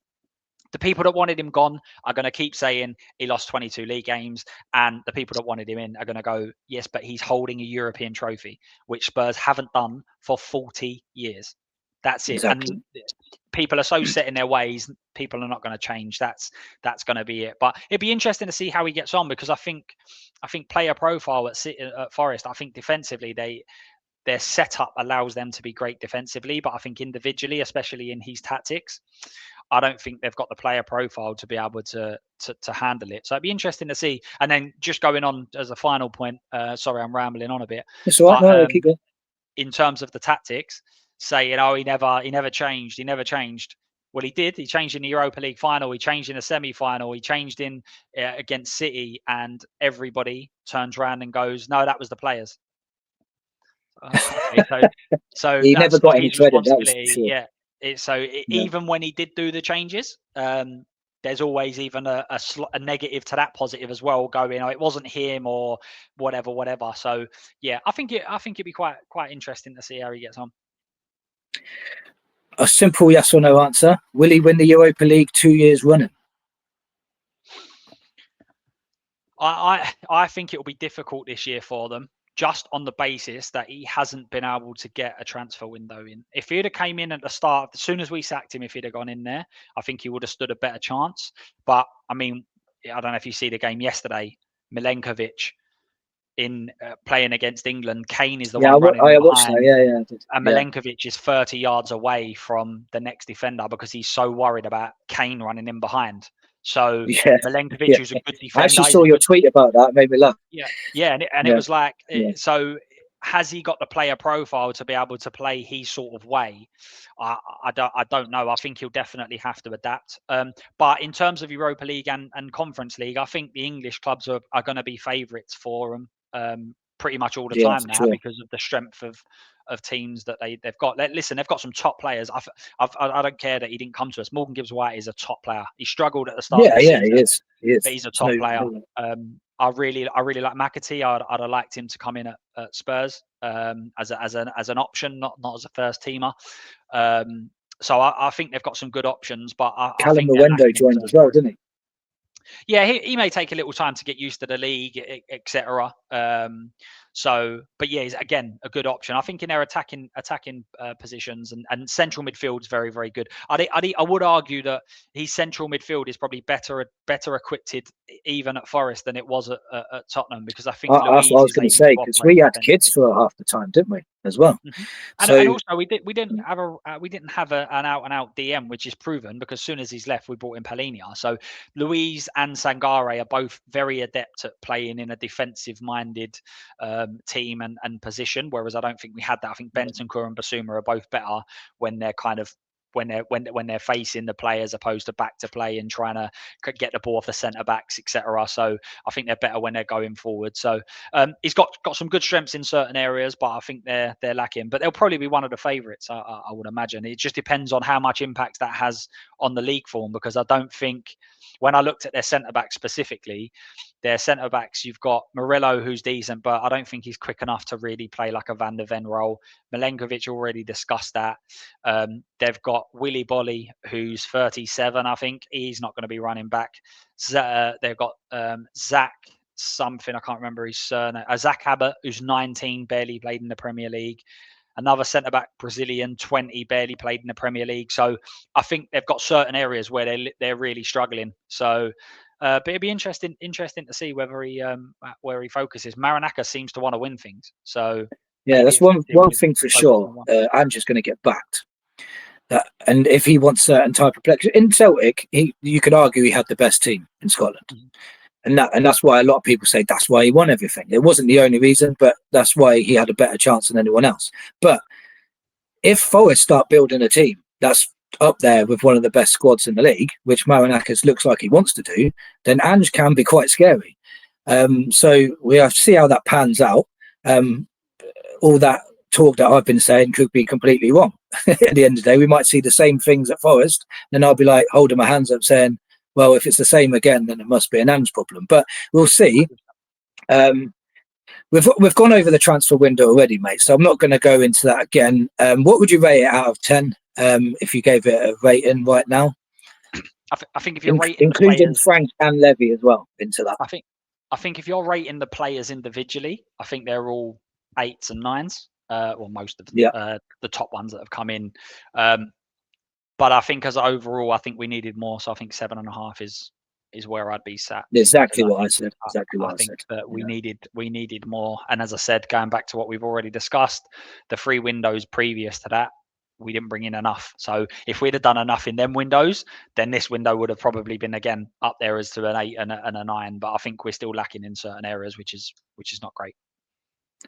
Speaker 2: The people that wanted him gone are going to keep saying he lost 22 league games, and the people that wanted him in are going to go, yes, but he's holding a European trophy, which Spurs haven't done for 40 years. That's it.
Speaker 1: Exactly.
Speaker 2: And people are so set in their ways, people are not going to change. That's going to be it. But it'd be interesting to see how he gets on, because I think player profile at Forest, I think defensively their setup allows them to be great defensively, but I think individually, especially in his tactics, I don't think they've got the player profile to be able to handle it. So it'd be interesting to see. And then just going on as a final point, sorry, I'm rambling on a bit.
Speaker 1: It's all right. No, keep going.
Speaker 2: In terms of the tactics, saying, oh, he never changed. He never changed. Well, he did. He changed in the Europa League final. He changed in the semi-final. He changed in against City, and everybody turns around and goes, "No, that was the players." Okay, so
Speaker 1: he
Speaker 2: that's
Speaker 1: never got
Speaker 2: not
Speaker 1: any
Speaker 2: his
Speaker 1: credit.
Speaker 2: responsibility.
Speaker 1: Sure.
Speaker 2: Yeah. Even when he did do the changes, there's always even a negative to that positive as well, going, oh, it wasn't him or whatever. So yeah, I think it'd be quite interesting to see how he gets on.
Speaker 1: A simple yes or no answer. Will he win the Europa League 2 years running?
Speaker 2: I think it will be difficult this year for them, just on the basis that he hasn't been able to get a transfer window in. If he'd have came in at the start, as soon as we sacked him, if he'd have gone in there, I think he would have stood a better chance. But I mean, I don't know if you see the game yesterday, Milenkovic in playing against England. Kane is the one running behind.
Speaker 1: That,
Speaker 2: and Milenkovic is 30 yards away from the next defender because he's so worried about Kane running in behind. So Milenkovic is a good defender.
Speaker 1: I actually saw your tweet about that. It made me laugh.
Speaker 2: It was like, so has he got the player profile to be able to play his sort of way? I don't know. I think he'll definitely have to adapt. But in terms of Europa League and Conference League, I think the English clubs are going to be favourites for them pretty much all the time now, because of the strength of teams that they've got. Listen, they've got some top players. I don't care that he didn't come to us. Morgan Gibbs-White is a top player. He struggled at the start of the season.
Speaker 1: He is.
Speaker 2: But he's a top player. I really like McAtee. I'd have liked him to come in at Spurs as an option, not as a first teamer. So I think they've got some good options, but I
Speaker 1: Callum
Speaker 2: think
Speaker 1: Mwendo joined as well, didn't he?
Speaker 2: Yeah, he may take a little time to get used to the league, etc. But yeah, he's again a good option. I think in their attacking positions and central midfield is very, very good. I would argue that his central midfield is probably better equipped even at Forest than it was at Tottenham, because I think
Speaker 1: that's what I was going to say, because we had kids for half the time, didn't we, as well?
Speaker 2: Mm-hmm. And also we didn't have an out and out DM, which is proven, because as soon as he's left, we brought in Palhinha. So Luiz and Sangare are both very adept at playing in a defensive minded team and position, whereas I don't think we had that. I think Bentancur and Basuma are both better when they're kind of when they're facing the play, as opposed to back to play and trying to get the ball off the centre backs, etc. So I think they're better when they're going forward. So he's got some good strengths in certain areas, but I think they're lacking. But they'll probably be one of the favourites, I would imagine. It just depends on how much impact that has on the league form, because I don't think, when I looked at their centre backs specifically, their centre backs, you've got Murillo, who's decent, but I don't think he's quick enough to really play like a Van der Ven role. Milenkovic, already discussed that. They've got Willy Bolly, who's 37, I think. He's not going to be running back. They've got Zach something, I can't remember his surname. Zach Abbott, who's 19, barely played in the Premier League. Another centre-back, Brazilian, 20, barely played in the Premier League. So I think they've got certain areas where they're really struggling. So, but it'd be interesting to see where he focuses. Maranaka seems to want to win things. So
Speaker 1: yeah, that's one thing for sure. Ange is going to get backed. And if he wants certain type of players in Celtic, you could argue he had the best team in Scotland. Mm-hmm. And that's why a lot of people say that's why he won everything. It wasn't the only reason, but that's why he had a better chance than anyone else. But if Forest start building a team that's up there with one of the best squads in the league, which Marinakis looks like he wants to do, then Ange can be quite scary. So we have to see how that pans out. All that talk that I've been saying could be completely wrong. At the end of the day, we might see the same things at Forest, and I'll be like holding my hands up saying, well, if it's the same again, then it must be an Ange problem. But we'll see. We've gone over the transfer window already, mate, so I'm not going to go into that again. What would you rate it out of 10 if you gave it a rating right now?
Speaker 2: I think if you're rating
Speaker 1: including
Speaker 2: the players,
Speaker 1: Frank and Levy as well into that.
Speaker 2: I think if you're rating the players individually, I think they're all 8s and 9s, or most of them, the top ones that have come in. But I think as overall, I think we needed more. So I think 7.5 is where I'd be sat.
Speaker 1: Exactly what I said.
Speaker 2: I think that we needed more. And as I said, going back to what we've already discussed, the 3 windows previous to that, we didn't bring in enough. So if we'd have done enough in them windows, then this window would have probably been again up there as to an 8 and a 9. But I think we're still lacking in certain areas, which is not great.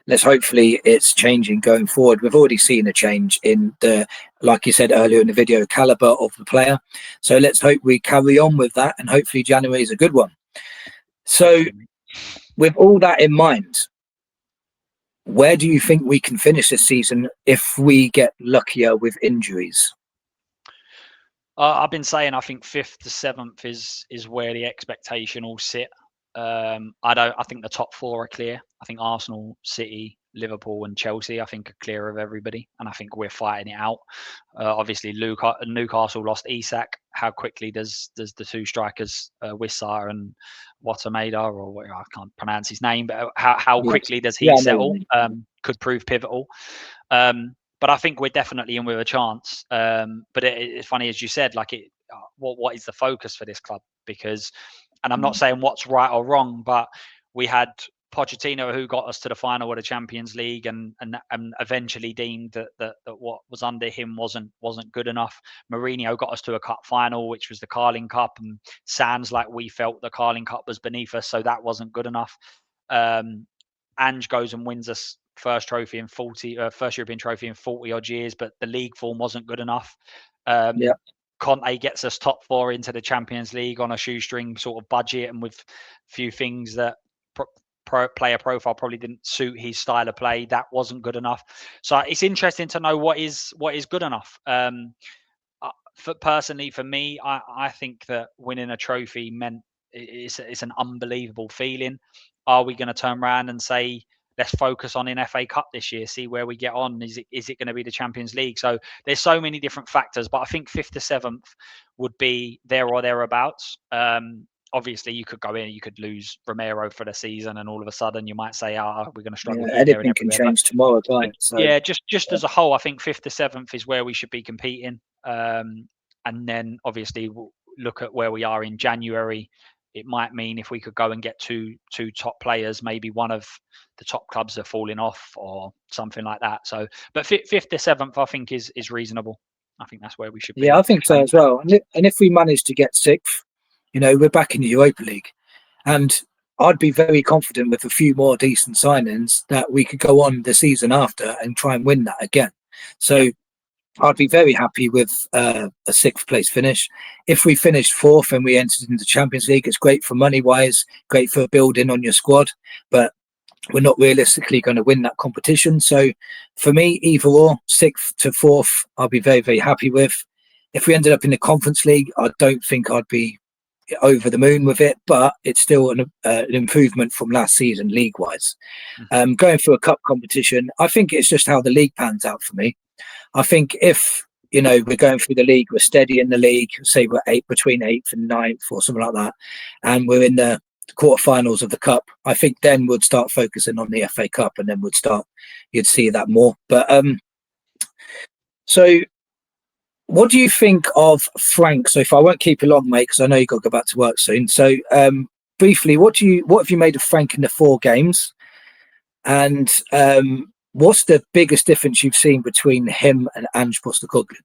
Speaker 1: Let's hopefully it's changing going forward. We've already seen a change in the, like you said earlier in the video, caliber of the player. So let's hope we carry on with that, and hopefully January is a good one. So with all that in mind, where do you think we can finish this season if we get luckier with injuries?
Speaker 2: I've been saying I think 5th to 7th is where the expectation will sit. I think the top 4 are clear. I think Arsenal, City, Liverpool and Chelsea, I think, are clear of everybody, and I think we're fighting it out. Obviously, Newcastle lost Isak. How quickly does the 2 strikers, Wissa and Watameda, or I can't pronounce his name, but how quickly does he settle? Could prove pivotal. But I think we're definitely in with a chance. But it's funny, as you said, like what is the focus for this club? Because, and I'm not saying what's right or wrong, but we had Pochettino, who got us to the final of the Champions League, and eventually deemed that what was under him wasn't good enough. Mourinho got us to a cup final, which was the Carling Cup, and sounds like we felt the Carling Cup was beneath us, so that wasn't good enough. Ange goes and wins us first European trophy in 40 odd years, but the league form wasn't good enough. Conte gets us top 4 into the Champions League on a shoestring sort of budget, and with few things that player profile probably didn't suit his style of play. That wasn't good enough. So it's interesting to know what is good enough. Personally, for me, I think that winning a trophy meant it's an unbelievable feeling. Are we going to turn around and say, let's focus on in FA Cup this year, see where we get on? Is it going to be the Champions League? So there's so many different factors, but I think 5th to 7th would be there or thereabouts. Obviously, you could go in, you could lose Romero for the season, and all of a sudden you might say, we're going to struggle here, there, and
Speaker 1: anything can
Speaker 2: everywhere.
Speaker 1: change tomorrow, right? So
Speaker 2: yeah, just as a whole, I think 5th to 7th is where we should be competing. And then obviously we'll look at where we are in January. It might mean if we could go and get two top players, maybe one of the top clubs are falling off or something like that. So, but 5th to 7th, I think is reasonable. I think that's where we should be.
Speaker 1: yeah, I think so as well. And if we manage to get 6th, we're back in the Europa League, and I'd be very confident with a few more decent signings that we could go on the season after and try and win that again. So I'd be very happy with a 6th place finish. If we finished 4th and we entered into the Champions League, it's great for money wise, great for building on your squad, but we're not realistically going to win that competition. So for me, either or, 6th to 4th, I'll be very, very happy with. If we ended up in the Conference League, I don't think I'd be over the moon with it, but it's still an improvement from last season league wise. Going through a cup competition, I think it's just how the league pans out for me. I think if we're going through the league, we're steady in the league, say we're between 8th and 9th or something like that, and we're in the quarterfinals of the cup, I think then we'd start focusing on the FA Cup, and then you'd see that more. But so what do you think of Frank? So if I won't keep you long, mate, because I know you've got to go back to work soon. So briefly, what have you made of Frank in the 4 games? And what's the biggest difference you've seen between him and Ange Postecoglou?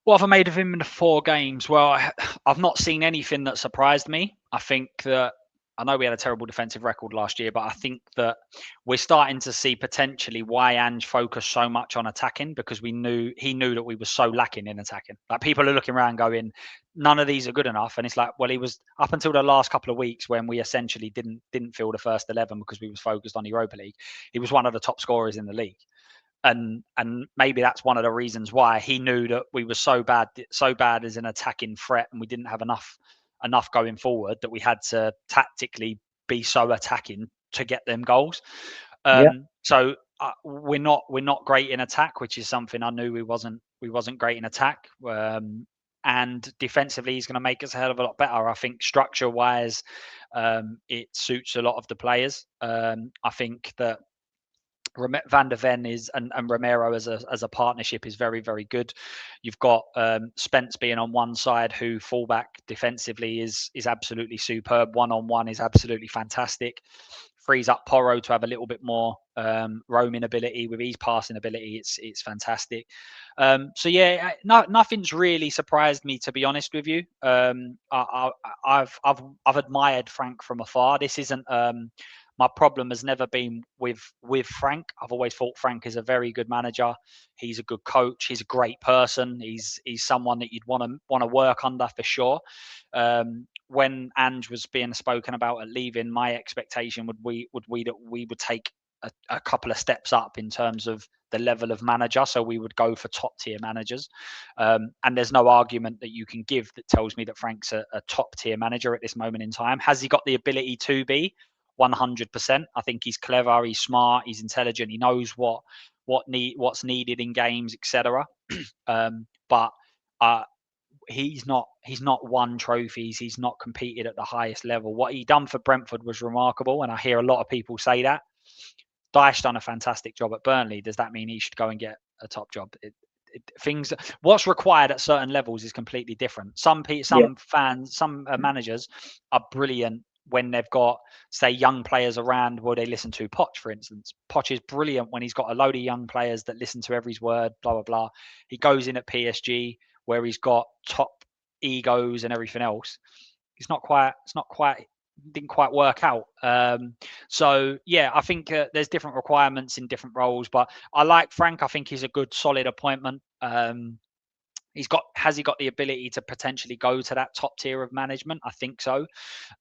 Speaker 2: What have I made of him in the 4 games? Well, I've not seen anything that surprised me. I think that I know we had a terrible defensive record last year, but I think that we're starting to see potentially why Ange focused so much on attacking, because he knew that we were so lacking in attacking. Like, people are looking around going, none of these are good enough. And it's like, well, he was up until the last couple of weeks when we essentially didn't fill the first 11 because we was focused on the Europa League. He was one of the top scorers in the league. And maybe that's one of the reasons why he knew that we were so bad as an attacking threat, and we didn't have enough going forward, that we had to tactically be so attacking to get them goals. So we're not great in attack, which is something I knew we wasn't great in attack. And defensively, he's going to make us a hell of a lot better. I think structure wise, it suits a lot of the players. I think that Van der Ven and Romero as a partnership is very, very good. You've got Spence being on one side, who fullback defensively is absolutely superb. 1-on-1 is absolutely fantastic. Frees up Porro to have a little bit more roaming ability with his passing ability. It's fantastic. So yeah, nothing's really surprised me, to be honest with you. I've admired Frank from afar. This isn't. My problem has never been with Frank. I've always thought Frank is a very good manager. He's a good coach. He's a great person. He's someone that you'd want to work under for sure. When Ange was being spoken about at leaving, my expectation would that we would take a couple of steps up in terms of the level of manager. So we would go for top tier managers. And there's no argument that you can give that tells me that Frank's a top tier manager at this moment in time. Has he got the ability to be? 100%. I think he's clever, he's smart, he's intelligent, he knows what's needed in games, etc. But he's not won trophies, he's not competed at the highest level. What he done for Brentford was remarkable, and I hear a lot of people say that. Dyche done a fantastic job at Burnley. Does that mean he should go and get a top job? What's required at certain levels is completely different. Some fans, some managers are brilliant when they've got, say, young players around where they listen to. Poch, for instance. Poch is brilliant when he's got a load of young players that listen to every word, blah, blah, blah. He goes in at PSG where he's got top egos and everything else. Didn't quite work out. So yeah, I think there's different requirements in different roles, but I like Frank. I think he's a good, solid appointment. Has he got the ability to potentially go to that top tier of management? I think so,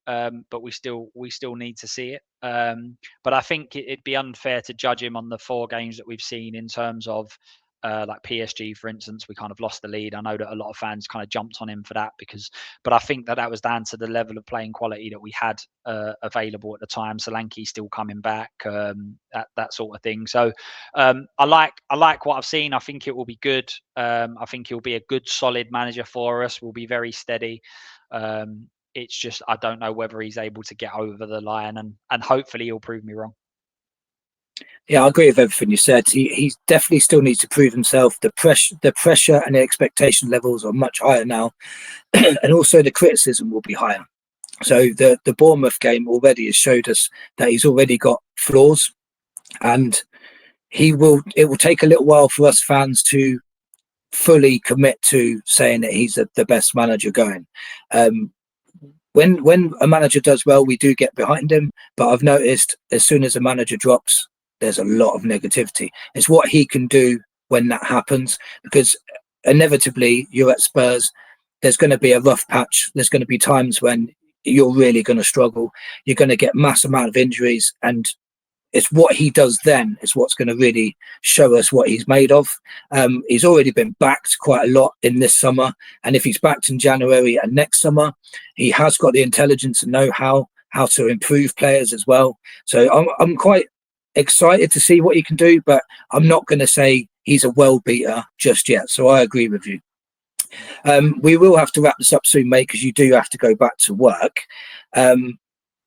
Speaker 2: but we still need to see it. But I think it'd be unfair to judge him on the 4 games that we've seen in terms of like PSG, for instance. We kind of lost the lead. I know that a lot of fans kind of jumped on him for that but I think that was down to the level of playing quality that we had available at the time. Solanke still coming back, that sort of thing. So I like what I've seen. I think it will be good. I think he'll be a good, solid manager for us. We'll be very steady. It's just I don't know whether he's able to get over the line, and hopefully he'll prove me wrong.
Speaker 1: Yeah, I agree with everything you said. He definitely still needs to prove himself. The pressure and the expectation levels are much higher now, and also the criticism will be higher. So the Bournemouth game already has showed us that he's already got flaws, and it will take a little while for us fans to fully commit to saying that he's the best manager going. When a manager does well, we do get behind him, but I've noticed as soon as a manager drops, there's a lot of negativity. It's what he can do when that happens, because inevitably you're at Spurs. There's going to be a rough patch. There's going to be times when you're really going to struggle. You're going to get mass amount of injuries, and it's what he does then is what's going to really show us what he's made of. He's already been backed quite a lot in this summer, and if he's backed in January and next summer, he has got the intelligence and know-how to improve players as well. So I'm quite excited to see what he can do, but I'm not going to say he's a world beater just yet. So I agree with you. We will have to wrap this up soon, mate, because you do have to go back to work.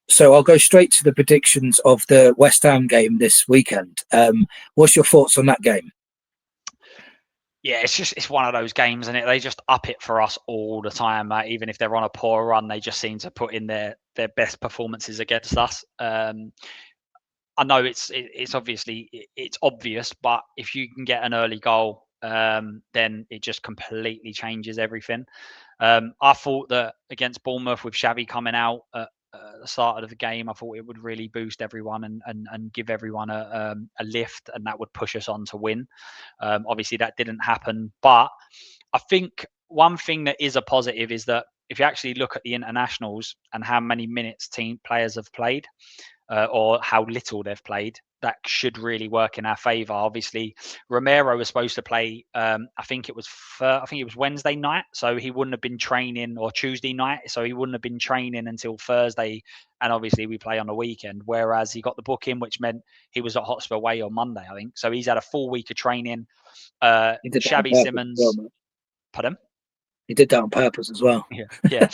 Speaker 1: So I'll go straight to the predictions of the West Ham game this weekend. What's your thoughts on that game?
Speaker 2: Yeah, it's one of those games, and they just up it for us all the time. Even if they're on a poor run, they just seem to put in their best performances against us. I know it's obviously it's obvious, but if you can get an early goal, then it just completely changes everything. I thought that against Bournemouth, with Xavi coming out at the start of the game, I thought it would really boost everyone and give everyone a lift, and that would push us on to win. Obviously, that didn't happen, but I think one thing that is a positive is that if you actually look at the internationals and how many minutes team players have played, or how little they've played, that should really work in our favour. Obviously, Romero was supposed to play. I think it was Wednesday night, so he wouldn't have been training, or Tuesday night, so he wouldn't have been training until Thursday. And obviously, we play on the weekend. Whereas he got the booking, which meant he was at Hotspur Way on Monday, I think. So he's had a full week of training. Xavi Simons, pardon.
Speaker 1: He did that on purpose as well.
Speaker 2: Yeah.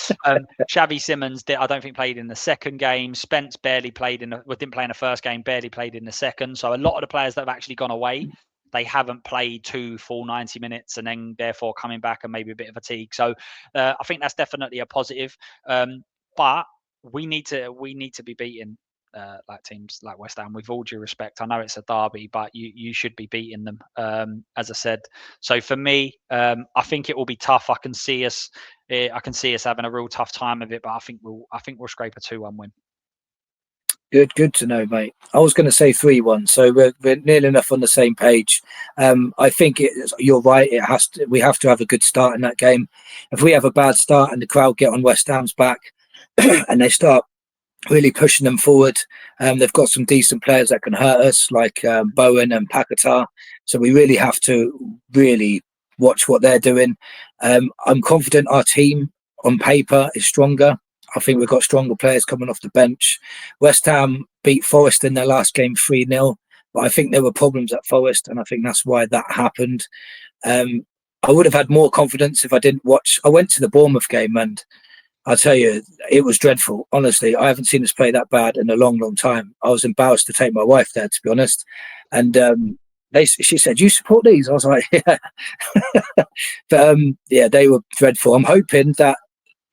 Speaker 2: Xavi Simons I don't think played in the second game. Spence didn't play in the first game, barely played in the second. So a lot of the players that have actually gone away, they haven't played 2 full 90 minutes, and then therefore coming back and maybe a bit of fatigue. So I think that's definitely a positive. But we need to be beaten like teams like West Ham, with all due respect. I know it's a derby, but you should be beating them, as I said. So for me, I think it will be tough. I can see us having a real tough time of it, but I think we'll scrape a 2-1 win.
Speaker 1: Good to know, mate. I was going to say 3-1, so we're nearly enough on the same page. I think you're right. We have to have a good start in that game. If we have a bad start and the crowd get on West Ham's back and they start really pushing them forward, they've got some decent players that can hurt us, like Bowen and Paquetá. So we really have to really watch what they're doing. I'm confident our team on paper is stronger. I think we've got stronger players coming off the bench. West Ham beat Forest in their last game 3-0, but I think there were problems at Forest, and I think that's why that happened. I would have had more confidence if I didn't watch. I went to the Bournemouth game, and I'll tell you, it was dreadful. Honestly, I haven't seen us play that bad in a long, long time. I was embarrassed to take my wife there, to be honest. And she said, "You support these?" I was like, "Yeah." But yeah, they were dreadful. I'm hoping that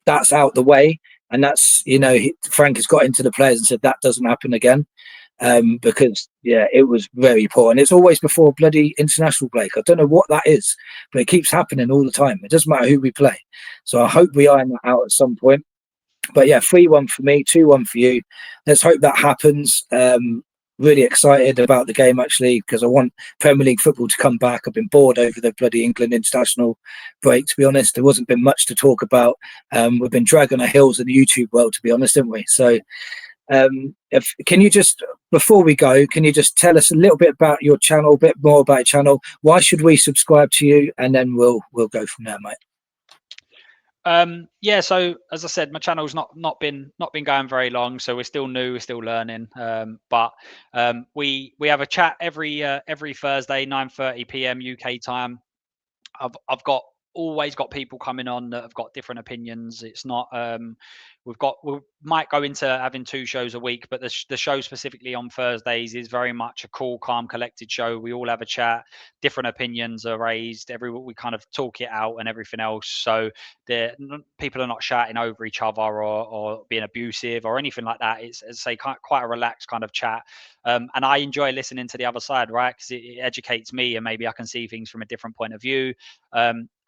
Speaker 1: that's out the way, and that's, Frank has got into the players and said that doesn't happen again. Because it was very poor, and it's always before bloody international break. I don't know what that is, but it keeps happening all the time. It doesn't matter who we play. So I hope we iron that out at some point. But yeah, 3-1 for me, 2-1 for you. Let's hope that happens. really excited about the game, actually, because I want Premier League football to come back. I've been bored over the bloody England international break, to be honest. There wasn't been much to talk about. We've been dragging our heels in the YouTube world, to be honest, haven't we? So can you just, before we go, can you just tell us a little bit about your channel, a bit more about your channel? Why should we subscribe to you? And then we'll go from there, mate.
Speaker 2: Yeah, so as I said, my channel's not been going very long, so we're still new, we're still learning. But we have a chat every Thursday, 9:30 p.m. UK time. I've always got people coming on that have got different opinions. It's not we might go into having 2 shows a week, but the show specifically on Thursdays is very much a cool, calm, collected show. We all have a chat, different opinions are raised, we kind of talk it out and everything else. So people are not shouting over each other or being abusive or anything like that. It's, as I say, quite a relaxed kind of chat. And I enjoy listening to the other side, right? Because it educates me, and maybe I can see things from a different point of view.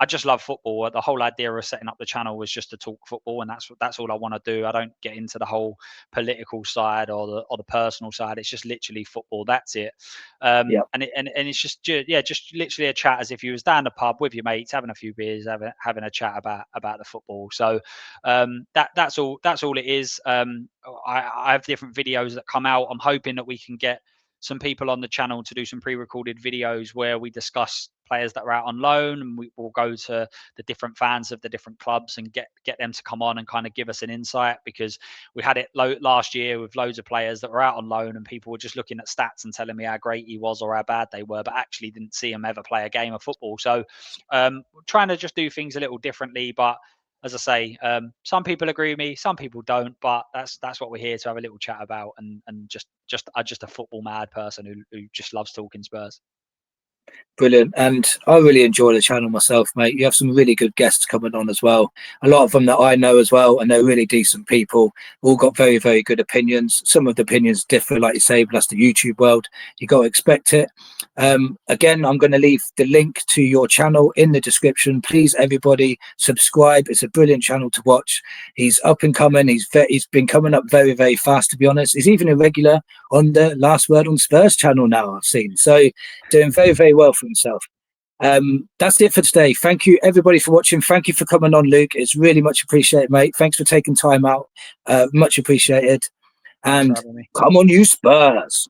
Speaker 2: I just love football. The whole idea of setting up the channel was just to talk football, and that's all I want to do. I don't get into the whole political side or the personal side. It's just literally football. That's it. And it's just literally a chat, as if you was down the pub with your mates, having a few beers, having a chat about the football. So that's all it is. I have different videos that come out. I'm hoping that we can get some people on the channel to do some pre-recorded videos where we discuss players that are out on loan, and we will go to the different fans of the different clubs and get them to come on and kind of give us an insight, because we had it last year with loads of players that were out on loan, and people were just looking at stats and telling me how great he was or how bad they were, but actually didn't see him ever play a game of football. So trying to just do things a little differently. But as I say, some people agree with me, some people don't, but that's what we're here to have a little chat about, and just a football mad person who just loves talking Spurs.
Speaker 1: Brilliant. And I really enjoy the channel myself, mate. You have some really good guests coming on as well. A lot of them that I know as well, and they're really decent people. All got very, very good opinions. Some of the opinions differ, like you say, but that's the YouTube world. You got to expect it. Again, I'm going to leave the link to your channel in the description. Please, everybody, subscribe. It's a brilliant channel to watch. He's up and coming. He's been coming up very, very fast, to be honest. He's even a regular on the Last Word on Spurs channel now, I've seen. So doing very, very well for himself. That's it for today. Thank you, everybody, for watching. Thank you for coming on, Luke. It's really much appreciated, mate. Thanks for taking time out. Much appreciated. And come on, you Spurs.